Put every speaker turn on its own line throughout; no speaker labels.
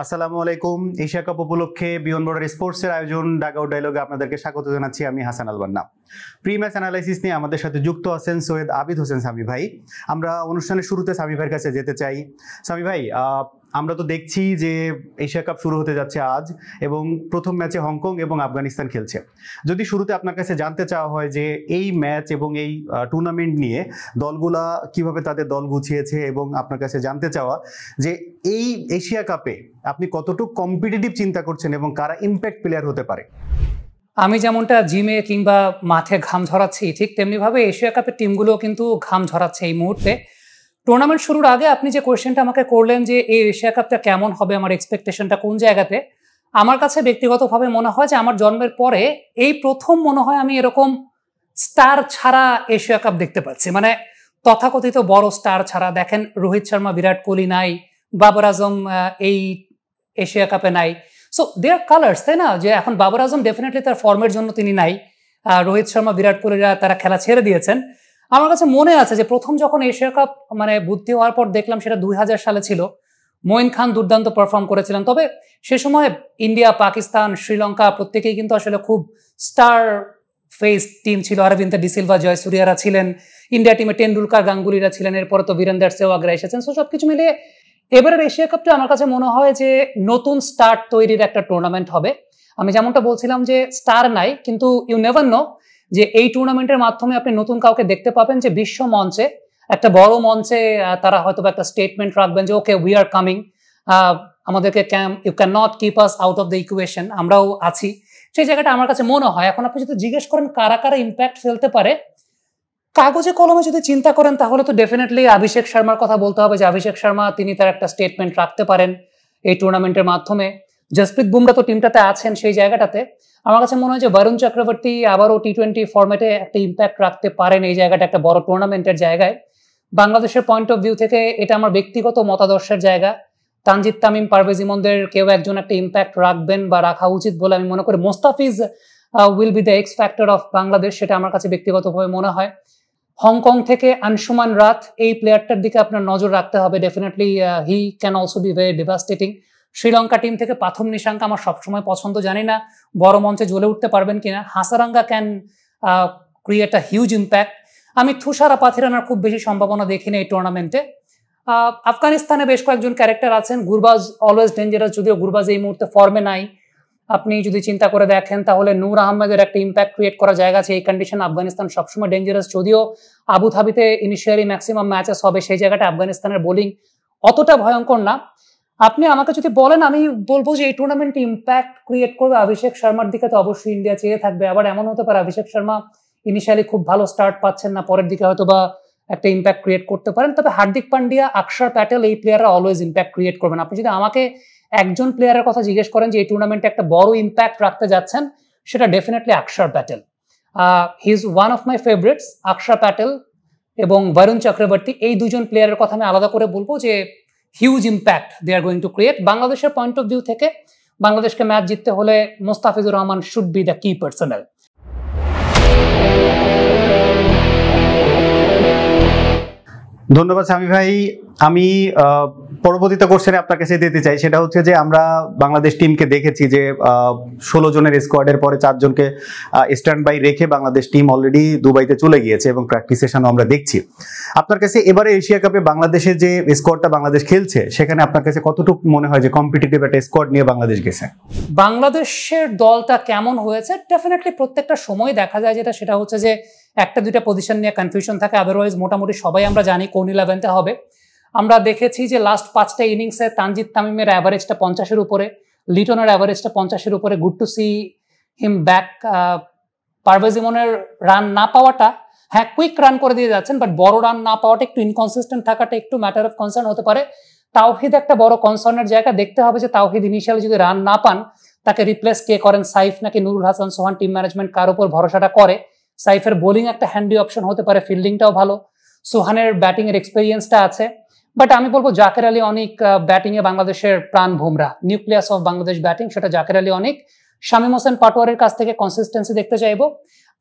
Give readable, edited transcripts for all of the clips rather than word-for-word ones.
আসসালামু আলাইকুম। Asia cup উপলক্ষে বিয়ন্ড বর্ডার স্পোর্টসের আয়োজন ডাগআউট ডায়লগে আপনাদেরকে স্বাগত জানাচ্ছি। আমি হাসান আল বান্না। প্রি ম্যাচ অ্যানালাইসিস নিয়ে আমাদের সাথে যুক্ত আছেন সৈয়দ আবিদ হোসেন সামি ভাই। আমরা অনুষ্ঠানের শুরুতে সামি ভাইয়ের কাছে যেতে চাই। সামি ভাই, আমরা তো দেখছি যে এশিয়া কাপ শুরু হতে যাচ্ছে আজ, এবং প্রথম ম্যাচে হংকং এবং আফগানিস্তান খেলছে। যদি শুরুতে আপনার কাছে জানতে চাওয়া হয় যে এই ম্যাচ এবং এই টুর্নামেন্ট নিয়ে দলগুলা কিভাবে তাদের দল গুছিয়েছে, এবং আপনার কাছে জানতে চাওয়া যে এই এশিয়া কাপে আপনি কতটুকু কম্পিটিটিভ চিন্তা করছেন এবং কারা ইম্প্যাক্ট প্লেয়ার হতে পারে।
আমি যেমনটা জিমে কিংবা মাঠে ঘাম ঝরাচ্ছি, ঠিক তেমনিভাবে এশিয়া কাপের টিমগুলো কিন্তু ঘাম ঝরাচ্ছে এই মুহূর্তে। টুর্নামেন্ট শুরুর আগে আপনি যে কোয়েশ্চেনটা আমাকে করলেন যে এই এশিয়া কাপটা কেমন হবে, আমার এক্সপেকটেশনটা কোন জায়গাতে, আমার কাছে ব্যক্তিগতভাবে মনে হয় যে আমার জন্মের পরে এই প্রথম মনে হয় আমি এরকম স্টার ছাড়া এশিয়া কাপ দেখতে পাচ্ছি। মানে তথাকথিত বড় স্টার ছাড়া। দেখেন, রোহিত শর্মা, বিরাট কোহলি নাই, বাবর আজম এই এশিয়া কাপে নাই। সো দে আর কালার্স, তাই না? যে এখন বাবর আজম ডেফিনেটলি তার ফর্মের জন্য তিনি নাই, রোহিত শর্মা, বিরাট কোহলিরা তারা খেলা ছেড়ে দিয়েছেন। আমার কাছে মনে আছে যে প্রথম যখন এশিয়া কাপ ভর্তি হওয়ার পর দেখলাম, সেটা 2000 সালে ছিল। মঈন খান দুর্দান্ত পারফর্ম করেছিলেন। তবে সে সময় ইন্ডিয়া, পাকিস্তান, শ্রীলঙ্কা প্রত্যেকেই কিন্তু আসলে খুব স্টার ফেস টিম ছিল। অরবিন্দ ডিসিলভা, জয়সূর্যারা ছিলেন ইন্ডিয়া টিমে, টেন্ডুলকার, গাঙ্গুলিরা ছিলেন, এরপরে তো বীরেন্দ্র সেহওয়াগরা এসেছেন। সো সবকিছু মিলিয়ে এবারের এশিয়া কাপটা আমার কাছে মনে হয় যে নতুন স্টার তৈরির একটা টুর্নামেন্ট হবে। আমি যেমনটা বলছিলাম যে স্টার নাই, কিন্তু ইউ নেভার নো যে এই টুর্নামেন্টের মাধ্যমে আপনি নতুন কাউকে দেখতে পাবেন যে বিশ্ব মঞ্চে, একটা বড় মঞ্চে তারা হয়তো একটা স্টেটমেন্ট রাখবেন যে ওকে, উই আর কামিং, আমাদেরকে you can not keep us out of the equation, আমরাও আছি। সেই জায়গাটা আমার কাছে মনে হয়। এখন আপনি যদি জিজ্ঞেস করেন কারা কারা ইম্প্যাক্ট ফেলতে পারে, কাগজে কলমে যদি চিন্তা করেন তাহলে তো ডেফিনেটলি অভিষেক শর্মার কথা বলতে হবে যে অভিষেক শর্মা তিনি তার একটা স্টেটমেন্ট রাখতে পারেন এই টুর্নামেন্টের মাধ্যমে। জসপ্রীত বুমরা তো টিমটাতে আছেন সেই জায়গাটাতে। আমার কাছে মনে হয় যে বরুণ চক্রবর্তী আবারও টি-20 ফরম্যাটে একটা ইম্প্যাক্ট রাখতে পারেন এই জায়গাটা, একটা বড় টুর্নামেন্টের জায়গায়। বাংলাদেশের পয়েন্ট অফ ভিউ থেকে এটা আমার ব্যক্তিগত মতাদর্শের জায়গা। তানজিদ তামিম, পারভেজ ইমনদের কেউ একজন একটা ইম্প্যাক্ট রাখবেন বা রাখা উচিত বলে আমি মনে করি। Mustafiz will be the X factor of Bangladesh, সেটা আমার কাছে ব্যক্তিগতভাবে মনে হয়। হংকং থেকে আনসুমান রাত, এই প্লেয়ারটার দিকে আপনার নজর রাখতে হবে। Definitely he can also be very devastating. Sri Lanka team থেকে পাথম নিশাঙ্ক আমার সবসময় পছন্দ, জানি না বড় মঞ্চে জ্বলে উঠতে পারবেন কিনা। Hasaranga can create a huge impact. আমি তুষারা পাথিরানার খুব বেশি সম্ভাবনা দেখি না এই টুর্নামেন্টে। আফগানিস্তানে বেশ কয়েকজন ক্যারেক্টার আছেন। গুরবাজ অলওয়েজ ডেঞ্জারাস, যদিও গুরবাজ এই মুহূর্তে ফর্মে নাই। আপনি যদি চিন্তা করে দেখেন তাহলে নূর আহমেদের একটা ইম্প্যাক্ট ক্রিয়েট করার জায়গা আছে। এই কন্ডিশন আফগানিস্তান সবসময় ডেঞ্জারাস, যদিও আবুধাবিতে ইনিশিয়ালি ম্যাক্সিমাম ম্যাচেস হবে, সেই জায়গাটা আফগানিস্তানের বোলিং অতটা ভয়ঙ্কর না। আপনি আমাকে যদি বলেন, আমি বলবো যে এই টুর্নামেন্টে ইম্প্যাক্ট ক্রিয়েট করবে অভিষেক শর্মার দিকে তো অবশ্যই ইন্ডিয়া চেয়ে থাকবে। আবার এমন হতে পারে অভিষেক শর্মা ইনিশিয়ালি খুব ভালো স্টার্ট পাচ্ছেন না, পরের দিকে হয়তো বা একটা ইম্প্যাক্ট ক্রিয়েট করতে পারেন। তবে হার্দিক পান্ডিয়া, অক্ষর প্যাটেল, এই প্লেয়াররা অলওয়েজ ইম্প্যাক্ট ক্রিয়েট করবেন। আপনি যদি আমাকে একজন প্লেয়ারের কথা জিজ্ঞেস করেন যে এই টুর্নামেন্টে একটা বড় ইম্প্যাক্ট রাখতে যাচ্ছেন, সেটা ডেফিনেটলি অক্ষর Patel. He is one of my favourites. অক্ষর প্যাটেল এবং বরুণ চক্রবর্তী, এই দুজন প্লেয়ারের কথা আমি আলাদা করে বলবো যে huge impact they are going to create. বাংলাদেশের পয়েন্ট অফ ভিউ থেকে বাংলাদেশকে ম্যাচ জিততে হলে Mustafizur Rahman should be the key personnel.
ধন্যবাদ সামি ভাই। আমি পরবর্তীতে কোশ্চেনে আপনার কাছে দিতে চাই, সেটা হচ্ছে যে আমরা বাংলাদেশ টিমকে দেখেছি যে 16 জনের স্কোয়াডের পরে 4 জনকে স্ট্যান্ড বাই রেখে বাংলাদেশ টিম অলরেডি দুবাইতে চলে গিয়েছে এবং প্র্যাকটিস সেশনও আমরা দেখছি। আপনার কাছে এবারে এশিয়া কাপে বাংলাদেশের যে স্কোয়াডটা বাংলাদেশ খেলছে, সেখানে আপনার কাছে কতটুকু মনে হয় যে কম্পিটিটিভ একটা স্কোয়াড নিয়ে বাংলাদেশ গেছে?
বাংলাদেশের দলটা কেমন হয়েছে ডেফিনেটলি প্রত্যেকটা সময় দেখা যায়, সেটা হচ্ছে যে একটা দুইটা পজিশন নিয়ে কনফিউশন থাকে। আদারওয়াইজ মোটামুটি সবাই আমরা জানি কোন 11তে হবে। আমরা দেখেছি যে লাস্ট 5টা ইনিংসে তানজিদ তামিমের অ্যাভারেজটা 50-এর উপরে, লিটনের অ্যাভারেজটা 50-এর উপরে। Good to see him back. Parvez ইমনের রান না পাওয়াটা, হ্যাঁ কুইক রান করে দিয়ে যাচ্ছেন, বাট বড় রান না পাওয়াটা, একটু ইনকনসিস্টেন্ট থাকাটা একটু ম্যাটার অফ কনসার্ন হতে পারে। তাওহিদ একটা বড় কনসার্নের জায়গা। দেখতে হবে যে তাওহিদ ইনিশিয়ালি যদি রান না পান, তাকে রিপ্লেস কে করেন, সাইফ নাকি নুরুল হাসান সোহান? টিম ম্যানেজমেন্ট কার উপর ভরসাটা করে? সাইফের বোলিং একটা হ্যান্ডি অপশন হতে পারে, ফিল্ডিংটাও ভালো, সোহানের ব্যাটিং এর এক্সপেরিয়েন্সটা আছে। বাট আমি বলবো জাকের আলী অনেক। ব্যাটিং এ বাংলাদেশের প্রাণ ভুমরা, নিউক্লিয়াস অফ বাংলাদেশ ব্যাটিং, সেটা জাকের আলী অনেক। শামীম হোসেন পাটোয়ারের কাছ থেকে কনসিস্টেন্সি দেখতে চাইবো।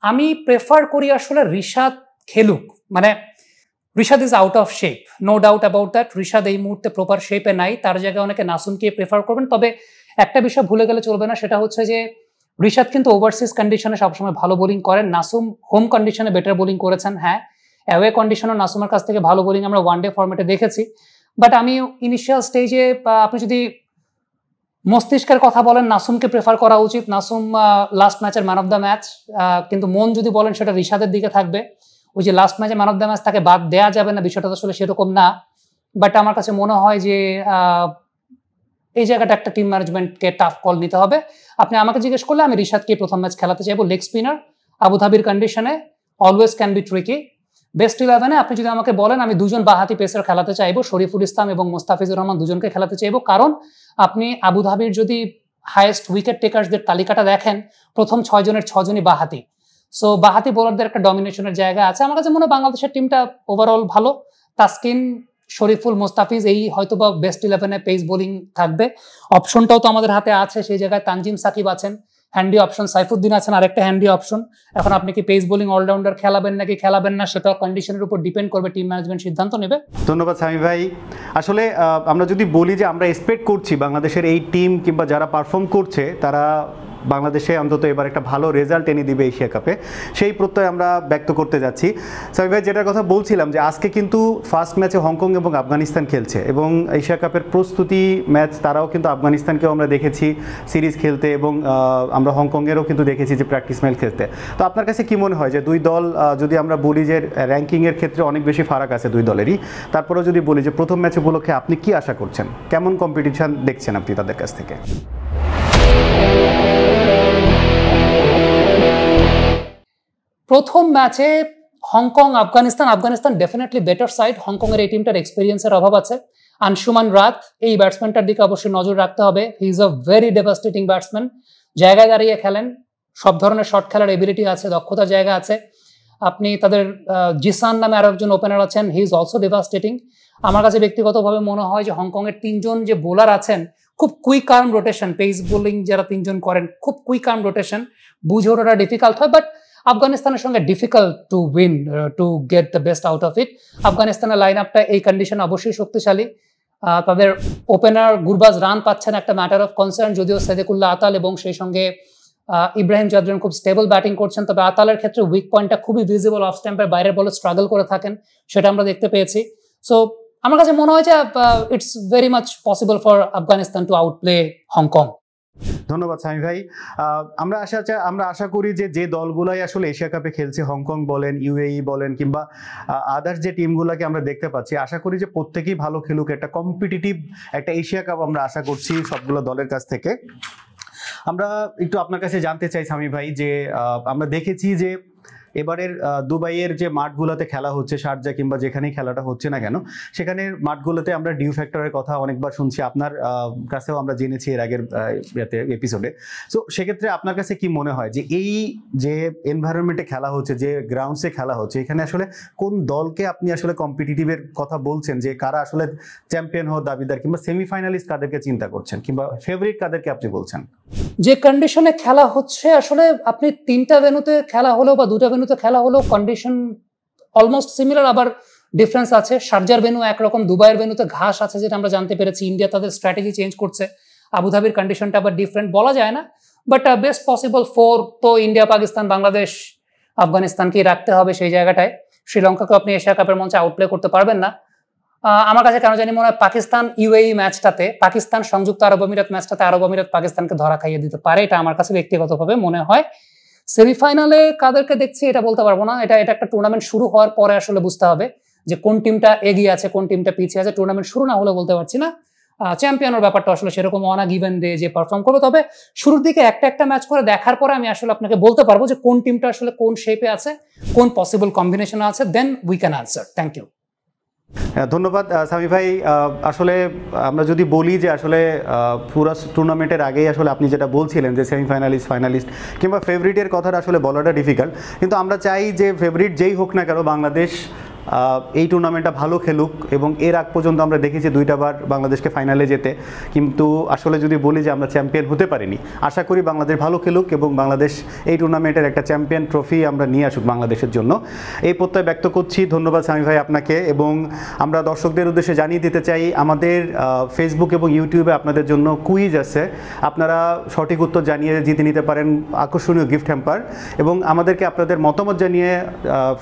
আমি প্রেফার করি আসলে রিশাদ খেলুক। Rishad is out of shape, no doubt about that. Rishad এই মুহূর্তে প্রপার শেপে নাই, তার জায়গায় অনেকে নাসুমকে প্রেফার করবেন। তবে একটা বিষয় ভুলে গেলে চলবে না, সেটা হচ্ছে যে রিশাদ কিন্তু ওভারসিজ কন্ডিশনে সবসময় ভালো বোলিং করেন, নাসুম হোম কন্ডিশনে বেটার বোলিং করেছেন। হ্যাঁ, অ্যাওয়ে কন্ডিশনও নাসুমের কাছ থেকে ভালো বোলিং আমরা ওয়ানডে ফরম্যাটে দেখেছি, বাট আমি ইনিশিয়াল স্টেজে আপনি যদি মস্তিষ্কের কথা বলেন, নাসুমকে প্রেফার করা উচিত। নাসুম লাস্ট ম্যাচের ম্যান অফ দ্য ম্যাচ, কিন্তু মন যদি বলেন সেটা রিশাদের দিকে থাকবে। ওই যে লাস্ট ম্যাচে ম্যান অফ দ্য ম্যাচ তাকে বাদ দেওয়া যাবে না, বিষয়টা আসলে সেরকম না। বাট আমার কাছে মনে হয় যে এই জায়গাটা একটা টিম ম্যানেজমেন্টকে টাফ কল নিতে হবে। আপনি আমাকে জিজ্ঞেস করলে আমি রিশাদকে প্রথম ম্যাচ খেলাতে চাইবো। লেগ স্পিনার, আবুধাবির কন্ডিশনে always can be tricky. Best 11-এ আপনি যদি আমাকে বলেন, আমি দুজন বাহাতি পেসার খেলাতে চাইবো, শরীফুল ইসলাম এবং মোস্তাফিজুর রহমান দুজনকে খেলাতে চাইবো। কারণ আপনি আবুধাবির যদি হাইয়েস্ট উইকেট টেকার্সদের তালিকাটা দেখেন, প্রথম 6 জনের 6 জনই বাহাতি। সো বাহাতি বোলারদের একটা ডমিনেশনের জায়গা আছে। আমার কাছে মনে হয় বাংলাদেশের টিমটা ওভারঅল ভালো। তাসকিন, শরীফুল, মোস্তাফিজ এই হয়তো বা বেস্ট 11-এ পেস বোলিং থাকবে। অপশনটাও তো আমাদের হাতে আছে, সেই জায়গায় তানজিম সাকিব আছেন, হ্যান্ডি অপশন সাইফুদ্দিন আছেন, আরেকটা হ্যান্ডি অপশন। এখন আপনি কি পেস বোলিং অলরাউন্ডার খেলাবেন নাকি খেলাবেন না, সেটা কন্ডিশনের উপর ডিপেন্ড করবে, টিম ম্যানেজমেন্ট সিদ্ধান্ত নেবে।
ধন্যবাদ সামি ভাই। আসলে আমরা যদি বলি যে আমরা এক্সপেক্ট করছি বাংলাদেশের এই টিম কিংবা যারা পারফর্ম করছে তারা বাংলাদেশে অন্তত এবার একটা ভালো রেজাল্ট এনে দিবে এশিয়া কাপে, সেই প্রত্যয় আমরা ব্যক্ত করতে যাচ্ছি। সামি ভাই, যেটার কথা বলছিলাম যে আজকে কিন্তু ফার্স্ট ম্যাচে হংকং এবং আফগানিস্তান খেলছে, এবং এশিয়া কাপের প্রস্তুতি ম্যাচ তারাও কিন্তু আফগানিস্তানকেও আমরা দেখেছি সিরিজ খেলতে, এবং আমরা হংকংয়েরও কিন্তু দেখেছি যে প্র্যাকটিস ম্যাচ খেলতে। তো আপনার কাছে কি মনে হয় যে দুই দল, যদি আমরা বলি যে র্যাঙ্কিংয়ের ক্ষেত্রে অনেক বেশি ফারাক আছে দুই দলেরই, তারপরেও যদি বলি যে প্রথম ম্যাচ উপলক্ষে আপনি কি আশা করছেন, কেমন কম্পিটিশন দেখছেন আপনি তাদের কাছ থেকে?
প্রথম ম্যাচে Hong Kong Afghanistan definitely better side. হংকংয়ের এই টিমটার এক্সপিরিয়েন্সের অভাব আছে। আনশুমান রাত এই ব্যাটসম্যানটার দিকে অবশ্যই নজর রাখতে হবে। He is a very devastating batsman, জায়গায় দাঁড়িয়ে খেলেন, সব ধরনের শট খেলার এবিলিটি আছে, দক্ষতার জায়গা আছে। আপনি তাদের জিসান নামে আরো একজন ওপেনার আছেন, হি ইজ অলসো ডেভাস্টেটিং। আমার কাছে ব্যক্তিগতভাবে মনে হয় যে হংকংয়ের 3 জন যে বোলার আছেন, খুব quick arm rotation, pace bowling যারা 3 জন করেন, খুব কুইক আর্ম রোটেশন, বুঝে ওঠাটা ডিফিকাল্ট হয়। বাট আফগানিস্তানের সঙ্গে difficult to win, to get the best out of it. আফগানিস্তানের লাইন আপটা এই কন্ডিশনে অবশ্যই শক্তিশালী। তাদের ওপেনার গুরবাজ রান পাচ্ছেন, একটা ম্যাটার অফ কনসার্ন, যদিও সাদেকুল্লাহ আতাল এবং সেই সঙ্গে ইব্রাহিম জাদরান খুব স্টেবল ব্যাটিং করছেন। তবে আতালের ক্ষেত্রে উইক পয়েন্টটা খুবই ভিজিবল, অফ স্ট্যাম্পের বাইরের বলে স্ট্রাগল করে থাকেন, সেটা আমরা দেখতে পেয়েছি। সো আমার কাছে মনে হয় যে it's very much possible for Afghanistan to outplay Hong.
ধন্যবাদ সামি ভাই। আমরা আশা করি যে যে দলগুলাই আসলে এশিয়া কাপে খেলছে, হংকং বলেন, ইউএই বলেন, কিংবা আদার্স যে টিমগুলোকে আমরা দেখতে পাচ্ছি, আশা করি যে প্রত্যেকেই ভালো খেলুক, একটা কম্পিটিটিভ একটা এশিয়া কাপ আমরা আশা করছি সবগুলো দলের কাছ থেকে। আমরা একটু আপনার কাছে জানতে চাই সামি ভাই যে আমরা দেখেছি যে এবারের দুবাইয়ের যে মাঠগুলোতে খেলা হচ্ছে, শারজা কিংবা যেখানেই খেলাটা হচ্ছে না কেন, সেখানে মাঠগুলোতে আমরা ডিউ ফ্যাক্টরের কথা অনেকবার শুনছি, আপনার কাছেও আমরা জেনেছি এর আগের এপিসোডে। সো সেক্ষেত্রে আপনার কাছে কি মনে হয় যে এই যে এনভায়রনমেন্টে খেলা হচ্ছে, যে গ্রাউন্ডসে খেলা হচ্ছে, এখানে আসলে কোন দলকে আপনি আসলে কম্পিটিটিভের কথা বলছেন, যে কারা আসলে চ্যাম্পিয়ন হওয়ার দাবিদার, কিংবা সেমিফাইনালিস্ট কাদেরকে চিন্তা করছেন, কিংবা ফেভারিট কাদেরকে আপনি বলছেন?
যে কন্ডিশনে খেলা হচ্ছে, আসলে আপনি 3টা ভেন্যুতে খেলা হলেও বা 2টা ভেন্যুতে খেলা হলেও কন্ডিশন অলমোস্ট সিমিলার, আবার ডিফারেন্স আছে। শারজার ভেন্যু একরকম, দুবাইয়ের ভেন্যুতে ঘাস আছে, যেটা আমরা জানতে পেরেছি। ইন্ডিয়া তাদের স্ট্র্যাটেজি চেঞ্জ করছে, আবুধাবির কন্ডিশনটা আবার ডিফারেন্ট, বলা যায় না। বাট বেস্ট পসিবল 4 তো ইন্ডিয়া, পাকিস্তান, বাংলাদেশ, আফগানিস্তানকেই রাখতে হবে সেই জায়গাটায়। শ্রীলঙ্কাকে আপনি এশিয়া কাপের মঞ্চে আউটপ্লে করতে পারবেন না। আমার কাছে কেন জানি মনে হয় পাকিস্তান ইউএই ম্যাচটাতে, পাকিস্তান সংযুক্ত আরব আমিরাত ম্যাচটাতে আরব আমিরাত পাকিস্তানকে ধরা খাইয়ে দিতে পারে, এটা আমার কাছে ব্যক্তিগতভাবে মনে হয়। সেমিফাইনালে কাদেরকে দেখছি এটা বলতে পারবো না, এটা একটা টুর্নামেন্ট শুরু হওয়ার পরে আসলে বুঝতে হবে যে কোন টিমটা এগিয়ে আছে, কোন টিমটা পিছিয়ে আছে। টুর্নামেন্ট শুরু না হলে বলতে পারছি না। চ্যাম্পিয়নের ব্যাপারটা আসলে সেরকম অনা গিভেন ডে যে পারফর্ম করবে। তবে শুরুর দিকে একটা ম্যাচ করে দেখার পরে আমি আসলে আপনাকে বলতে পারবো যে কোন টিমটা আসলে কোন শেপে আছে, কোন পসিবল কম্বিনেশন আছে, then we can answer. Thank you.
ধন্যবাদ সামি ভাই। আসলে আমরা যদি বলি যে আসলে পুরো টুর্নামেন্টের আগেই আসলে আপনি যেটা বলছিলেন যে সেমিফাইনালিস্ট, ফাইনালিস্ট কিংবা ফেভারিটের কথাটা আসলে বলাটা ডিফিকাল্ট, কিন্তু আমরা চাই যে ফেভারিট যেই হোক না কেন, বাংলাদেশ এই টুর্নামেন্টটা ভালো খেলুক, এবং এর আগ পর্যন্ত আমরা দেখেছি 2টা বার বাংলাদেশকে ফাইনালে যেতে, কিন্তু আসলে যদি বলি যে আমরা চ্যাম্পিয়ন হতে পারিনি। আশা করি বাংলাদেশ ভালো খেলুক এবং বাংলাদেশ এই টুর্নামেন্টের একটা চ্যাম্পিয়ন ট্রফি আমরা নিয়ে আসুক বাংলাদেশের জন্য, এই প্রত্যয় ব্যক্ত করছি। ধন্যবাদ সামি ভাই আপনাকে। এবং আমরা দর্শকদের উদ্দেশ্যে জানিয়ে দিতে চাই, আমাদের ফেসবুক এবং ইউটিউবে আপনাদের জন্য কুইজ আছে, আপনারা সঠিক উত্তর জানিয়ে জিতে নিতে পারেন আকর্ষণীয় গিফট হ্যাম্পার। এবং আমাদেরকে আপনাদের মতামত জানিয়ে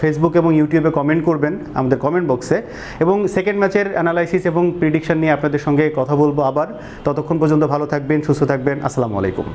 ফেসবুক এবং ইউটিউবে কমেন্ট করবেন আমাদের কমেন্ট বক্সে, এবং সেকেন্ড ম্যাচের অ্যানালাইসিস এবং প্রিডিকশন নিয়ে আপনাদের সঙ্গে কথা বলবো আবার। ততক্ষণ পর্যন্ত ভালো থাকবেন, সুস্থ থাকবেন। আসসালামু আলাইকুম।